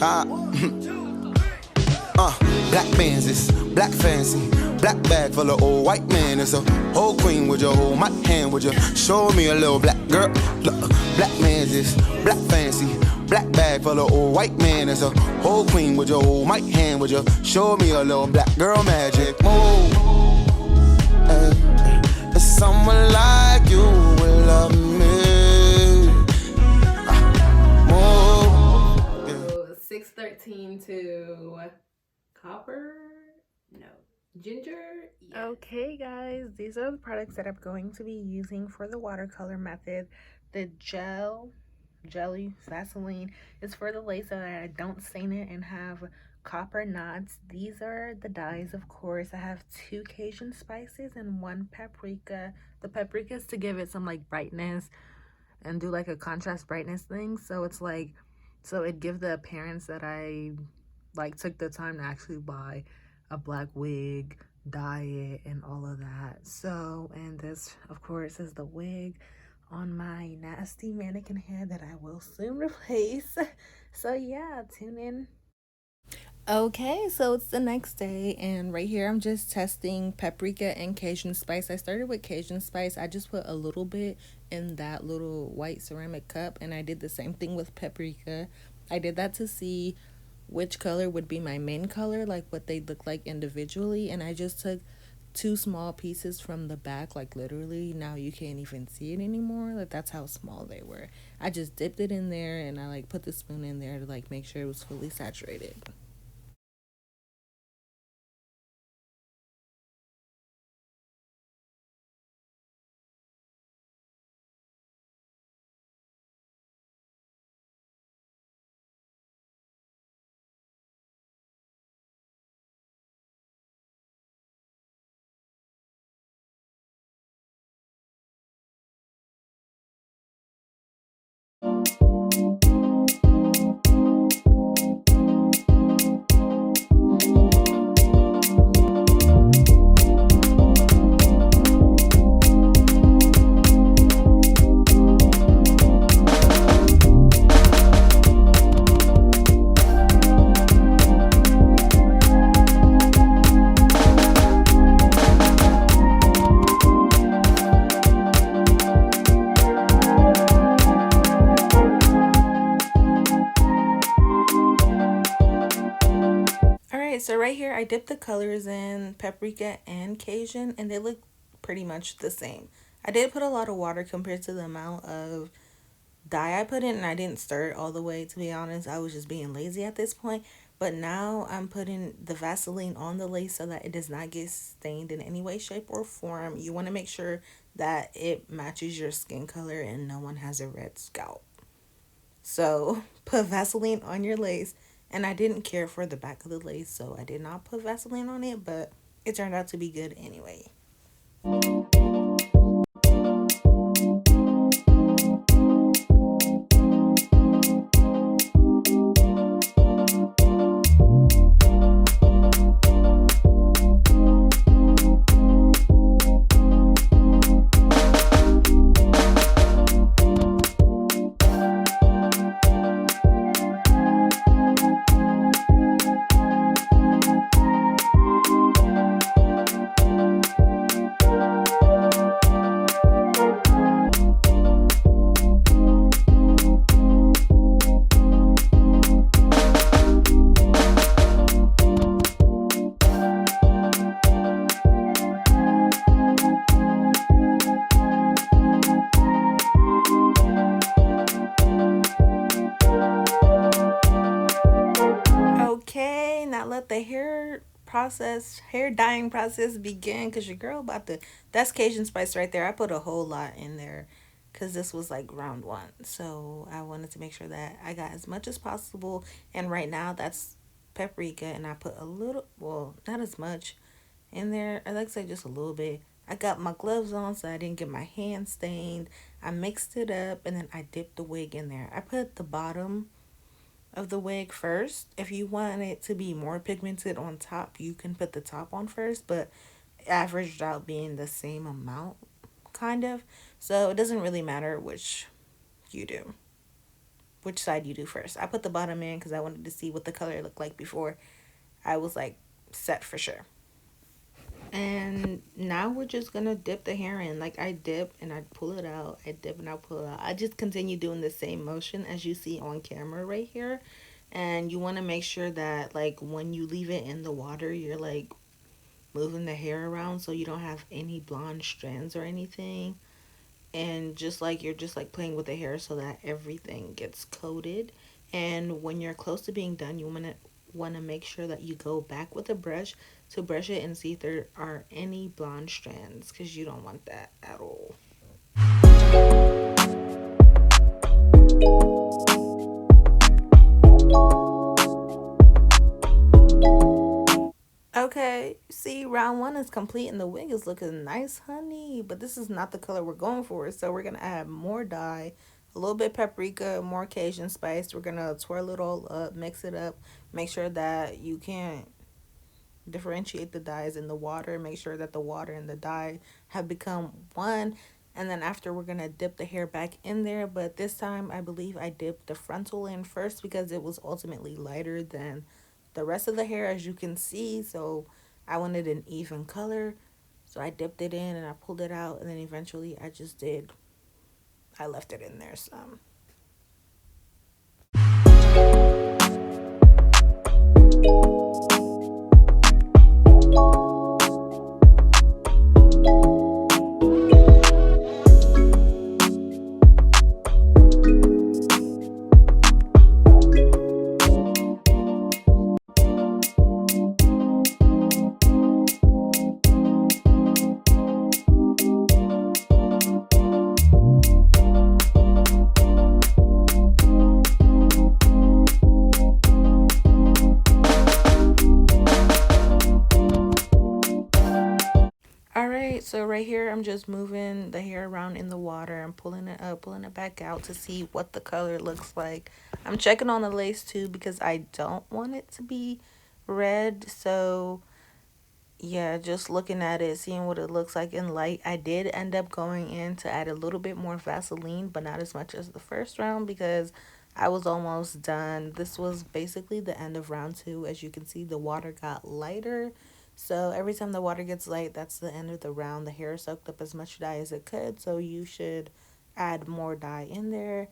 Uh, Black Benzes, black fancy, black bag full of old white man. It's a whole queen, would you hold my hand? Would you show me a little black girl? Look, black Benzes, black fancy, black bag full of old white man. It's a whole queen, would you hold my hand? Would you show me a little black girl magic? Move, hey, if someone like you will love me. Move. 613 to copper, no, ginger. Yeah. Okay guys, these are the products that I'm going to be using for the watercolor method. The jelly Vaseline is for the lace so that I don't stain it and have copper knots. These are the dyes, of course. I have 2 Cajun spices and 1 paprika. The paprika is to give it some like brightness and do like a contrast brightness thing, so it's like, so it gives the appearance that I like took the time to actually buy a black wig, dye it, and all of that. So, and this of course is the wig on my nasty mannequin head that I will soon replace. So yeah, tune in. Okay, so it's the next day, and right here I'm just testing paprika and Cajun spice. I started with Cajun spice. I just put a little bit in that little white ceramic cup, and I did the same thing with paprika. I did that to see which color would be my main color, like what they look like individually, and I just took 2 small pieces from the back, like literally now you can't even see it anymore, like that's how small they were. I just dipped it in there, and I like put the spoon in there to like make sure it was fully saturated. So right here I dipped the colors in paprika and Cajun, and they look pretty much the same. I did put a lot of water compared to the amount of dye I put in, and I didn't stir it all the way, to be honest. I was just being lazy at this point. But now I'm putting the Vaseline on the lace so that it does not get stained in any way, shape, or form. You want to make sure that it matches your skin color and no one has a red scalp. So put Vaseline on your lace. And I didn't care for the back of the lace, so I did not put Vaseline on it, but it turned out to be good anyway. Okay, now let the hair dyeing process begin, because your girl about to, that's Cajun spice right there. I put a whole lot in there because this was like round 1. So I wanted to make sure that I got as much as possible. And right now that's paprika, and I put a little, well, not as much in there. I like to say just a little bit. I got my gloves on so I didn't get my hands stained. I mixed it up, and then I dipped the wig in there. I put the bottom of the wig first. If you want it to be more pigmented on top, you can put the top on first, but averaged out being the same amount, kind of. So it doesn't really matter which you do. which side you do first. I put the bottom in because I wanted to see what the color looked like before I was like set for sure. And now we're just gonna dip the hair in. Like I dip and I pull it out. I dip and I pull it out. I just continue doing the same motion as you see on camera right here. And you want to make sure that like when you leave it in the water, you're like moving the hair around so you don't have any blonde strands or anything. And just like you're just like playing with the hair so that everything gets coated. And when you're close to being done, you want to make sure that you go back with a brush to brush it and see if there are any blonde strands, because you don't want that at all. Okay, see, round one is complete and the wig is looking nice, honey. But this is not the color we're going for, so we're gonna add more dye, a little bit paprika, more Cajun spice. We're gonna twirl it all up, mix it up, make sure that you can differentiate the dyes in the water, make sure that the water and the dye have become one. And then after, we're gonna dip the hair back in there, but this time I believe I dipped the frontal in first because it was ultimately lighter than the rest of the hair, as you can see. So I wanted an even color, so I dipped it in and I pulled it out, and then eventually I left it in there some. Alright, so right here I'm just moving the hair around in the water and pulling it up, pulling it back out to see what the color looks like. I'm checking on the lace too because I don't want it to be red. So yeah, just looking at it, seeing what it looks like in light. I did end up going in to add a little bit more Vaseline, but not as much as the first round because I was almost done. This was basically the end of round two. As you can see, the water got lighter. So every time the water gets light, that's the end of the round. The hair soaked up as much dye as it could, so you should add more dye in there.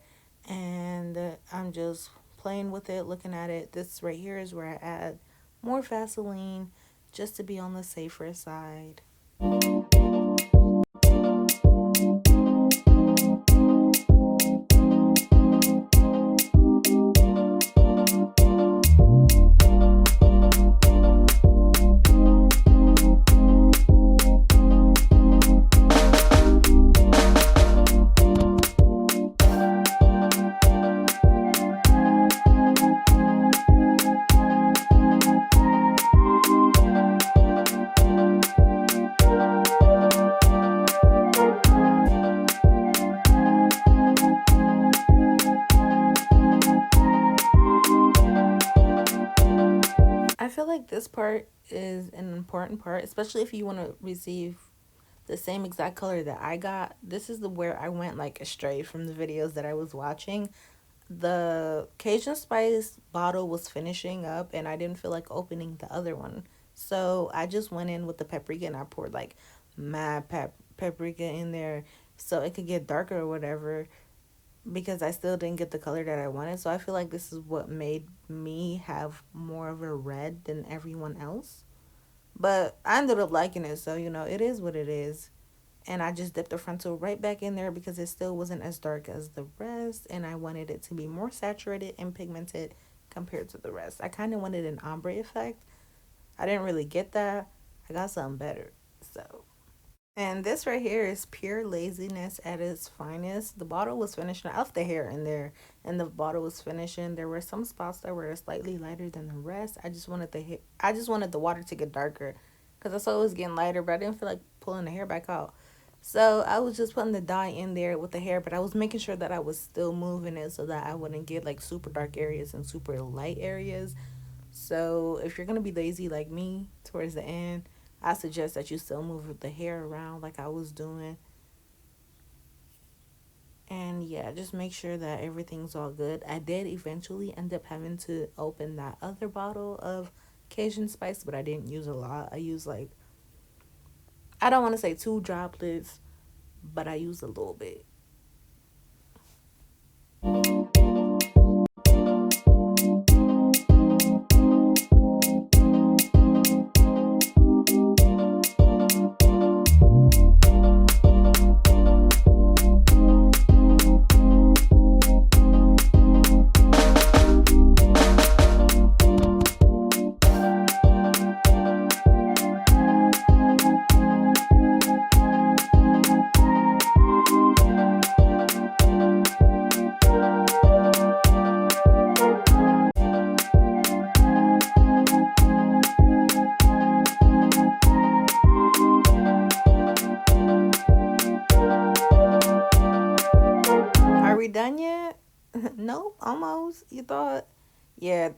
And I'm just playing with it, looking at it. This right here is where I add more Vaseline just to be on the safer side. I feel like this part is an important part, especially if you want to receive the same exact color that I got. This is the where I went like astray from the videos that I was watching. The Cajun spice bottle was finishing up and I didn't feel like opening the other one. So I just went in with the paprika and I poured like mad paprika in there so it could get darker or whatever, because I still didn't get the color that I wanted. So I feel like this is what made me have more of a red than everyone else. But I ended up liking it, so it is what it is. And I just dipped the frontal right back in there because it still wasn't as dark as the rest, and I wanted it to be more saturated and pigmented compared to the rest. I kind of wanted an ombre effect. I didn't really get that. I got something better. So, and this right here is pure laziness at its finest. The bottle was finishing. I left the hair in there, and the bottle was finishing. There were some spots that were slightly lighter than the rest. I just wanted the water to get darker, because I saw it was getting lighter, but I didn't feel like pulling the hair back out. So I was just putting the dye in there with the hair, but I was making sure that I was still moving it so that I wouldn't get like super dark areas and super light areas. So if you're gonna be lazy like me towards the end, I suggest that you still move the hair around like I was doing. And yeah, just make sure that everything's all good. I did eventually end up having to open that other bottle of Cajun spice, but I didn't use a lot. I used like, I don't want to say 2 droplets, but I used a little bit. Are we done yet? Nope, almost. You thought? Yeah,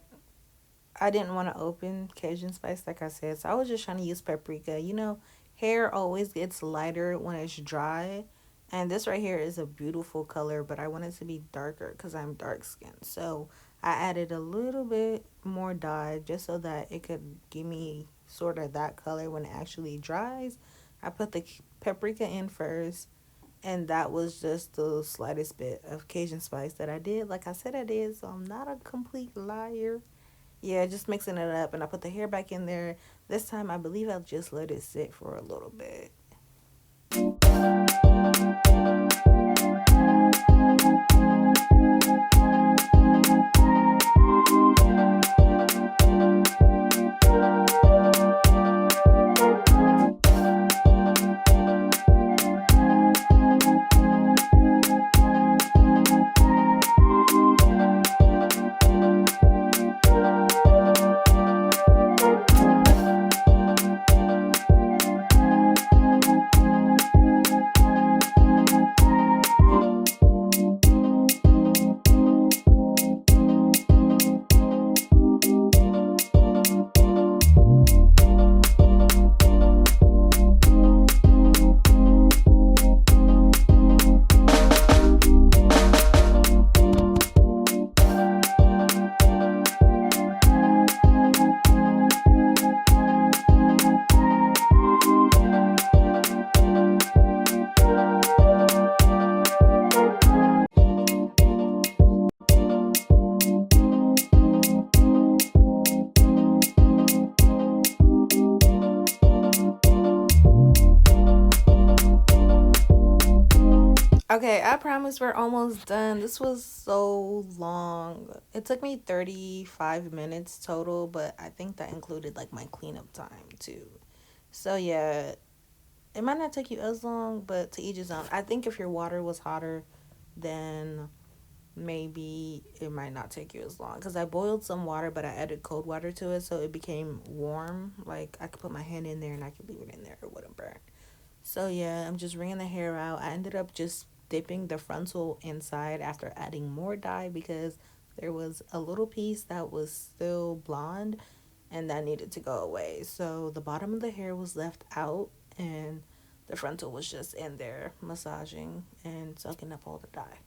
I didn't want to open Cajun spice like I said, so I was just trying to use paprika. You know, hair always gets lighter when it's dry, and this right here is a beautiful color, but I want it to be darker because I'm dark skinned. So I added a little bit more dye just so that it could give me sort of that color when it actually dries. I put the paprika in first, and that was just the slightest bit of Cajun spice that I did. Like I said, I did, so I'm not a complete liar. Yeah, just mixing it up, and I put the hair back in there. This time, I believe I'll just let it sit for a little bit. Okay, I promise we're almost done. This was so long. It took me 35 minutes total, but I think that included like my cleanup time too. So yeah, it might not take you as long, but to each his own. I think if your water was hotter, then maybe it might not take you as long. Because I boiled some water, but I added cold water to it, so it became warm. Like I could put my hand in there and I could leave it in there, it wouldn't burn. So yeah, I'm just wringing the hair out. I ended up just dipping the frontal inside after adding more dye because there was a little piece that was still blonde and that needed to go away. So the bottom of the hair was left out and the frontal was just in there massaging and soaking up all the dye.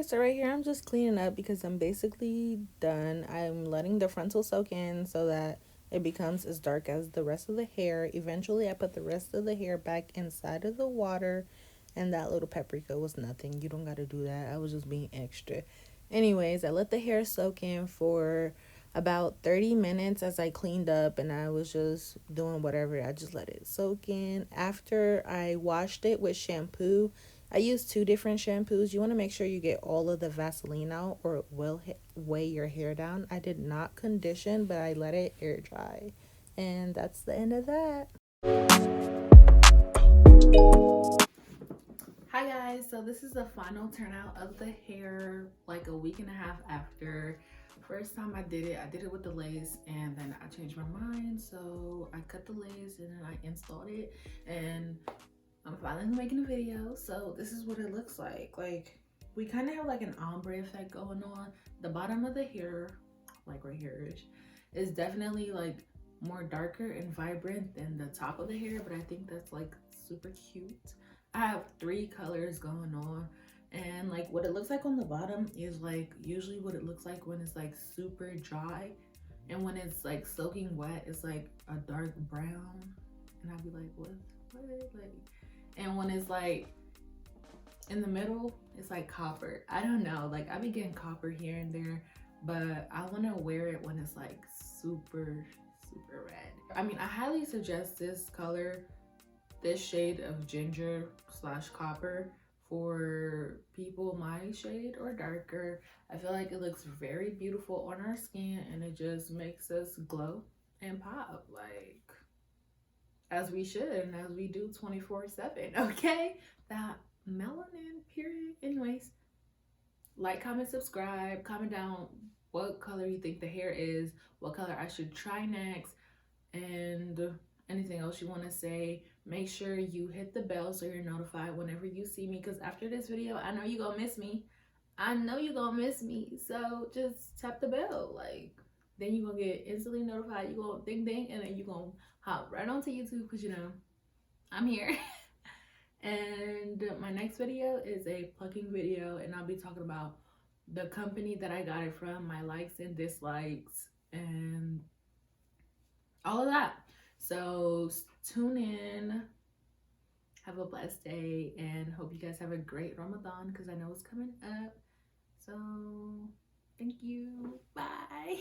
So right here I'm just cleaning up because I'm basically done. I'm letting the frontal soak in so that it becomes as dark as the rest of the hair. Eventually, I put the rest of the hair back inside of the water, and that little paprika was nothing. You don't got to do that. I was just being extra. Anyways, I let the hair soak in for about 30 minutes as I cleaned up and I was just doing whatever. I just let it soak in. After I washed it with shampoo, I used 2 different shampoos. You want to make sure you get all of the Vaseline out or it will weigh your hair down. I did not condition, but I let it air dry. And that's the end of that. Hi guys, so this is the final turnout of the hair like a week and a half after. First time I did it with the lace, and then I changed my mind, so I cut the lace and then I installed it, and I'm finally making a video. So this is what it looks like. Like, we kind of have like an ombre effect going on. The bottom of the hair, like right here, is definitely like more darker and vibrant than the top of the hair, but I think that's like super cute. I have 3 colors going on, and like what it looks like on the bottom is like usually what it looks like when it's like super dry, and when it's like soaking wet it's like a dark brown, and I'd be like, what like, and when it's like in the middle it's like copper. I don't know, like I be getting copper here and there, but I want to wear it when it's like super red. I mean, I highly suggest this color, this shade of ginger / copper, for people my shade or darker. I feel like it looks very beautiful on our skin, and it just makes us glow and pop, like as we should and as we do 24/7. Okay, that melanin period. Anyways, like, comment, subscribe, comment down what color you think the hair is, what color I should try next, and anything else you want to say. Make sure you hit the bell so you're notified whenever you see me, because after this video I know you're gonna miss me. I know you're gonna miss me, so just tap the bell. Like, then you're gonna get instantly notified. You're gonna ding ding, and then you're gonna hop right onto YouTube, because you know I'm here. And my next video is a plucking video, and I'll be talking about the company that I got it from, my likes and dislikes, and all of that. So tune in. Have a blessed day, and hope you guys have a great Ramadan, because I know it's coming up. So thank you. Bye.